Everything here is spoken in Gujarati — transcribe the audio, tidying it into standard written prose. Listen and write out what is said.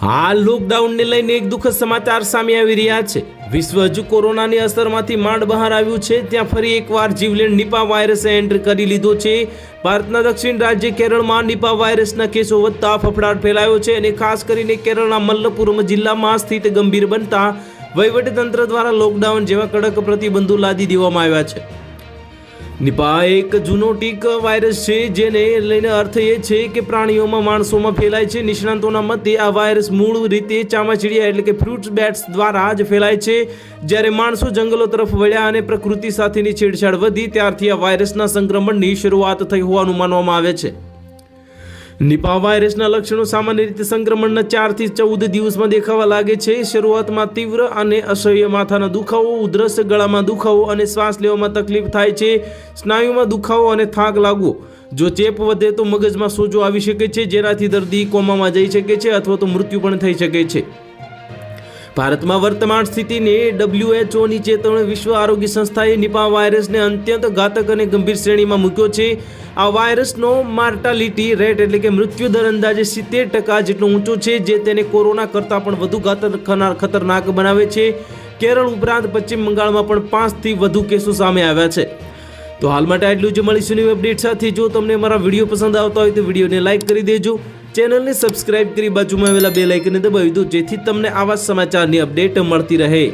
હાલ લોકડાઉનને લઈને એક દુઃખદ સમાચાર સામે આવી રહ્યા છે। વિશ્વ હજુ કોરોનાની અસરમાંથી માંડ બહાર આવ્યું છે, ત્યાં ફરી એકવાર જીવલેણ નિપા વાયરસે એન્ટર કરી લીધો છે। ભારતના દક્ષિણ રાજ્ય કેરળમાં નિપા વાયરસના કેસો વધતા ફફડાટ ફેલાયો છે અને ખાસ કરીને કેરળના મલ્લપુરમ જિલ્લામાં સ્થિતિ ગંભીર બનતા વહીવટીતંત્ર દ્વારા લોકડાઉન જેવા કડક પ્રતિબંધો લાદી દેવામાં આવ્યા છે। નિપા એક ઝૂનોટિક વાયરસ છે, જેને લઈને અર્થ એ છે કે પ્રાણીઓમાં માણસોમાં ફેલાય છે। નિષ્ણાતોના મતે આ વાયરસ મૂળ રીતે ચામાચીડિયા એટલે કે ફ્રૂટ્સ બેટ્સ દ્વારા જ ફેલાય છે। જ્યારે માણસો જંગલો તરફ વળ્યા અને પ્રકૃતિ સાથેની છેડછાડ વધી, ત્યારથી આ વાયરસના સંક્રમણની શરૂઆત થઈ હોવાનું માનવામાં આવે છે। નિપા વાયરસના લક્ષણો સામાન્ય રીતે સંક્રમણના 4 થી 14 દિવસમાં દેખાવા લાગે છે। શરૂઆતમાં તીવ્ર અને અસહ્ય માથાનો દુખાવો, ઉધરસ, ગળામાં દુખાવો અને શ્વાસ લેવામાં તકલીફ થાય છે। સ્નાયુમાં દુખાવો અને થાક લાગવો। જો ચેપ વધે તો મગજમાં સોજો આવી શકે છે, જેનાથી દર્દી કોમામાં જઈ શકે છે અથવા તો મૃત્યુ પણ થઈ શકે છે। ભારતમાં વર્તમાન સ્થિતિને WHOની ચેતવણી વિશ્વ આરોગ્ય સંસ્થાએ નિપા વાયરસને અત્યંત ઘાતક અને ગંભીર શ્રેણીમાં મૂક્યો છે। આ વાયરસનો મોર્ટાલિટી રેટ એટલે કે મૃત્યુ દર અંદાજે 70% જેટલો ઊંચો છે, જે તેને કોરોના કરતાં પણ વધુ ખતરનાક બનાવે છે। કેરળ ઉપરાંત પશ્ચિમ બંગાળમાં પણ 5 થી વધુ કેસો સામે આવ્યા છે। તો હાલ માટે આટલું જ। મળીશું નવી અપડેટ સાથે। જો તમને મારા વિડીયો પસંદ આવતા હોય તો વિડીયોને લાઇક કરી દેજો, ચેનલને સબસ્ક્રાઇબ કરી બાજુમાં આવેલા બેલ આઇકનને દબાવી દો, જેથી તમને આવા સમાચારની અપડેટ મળતી રહે।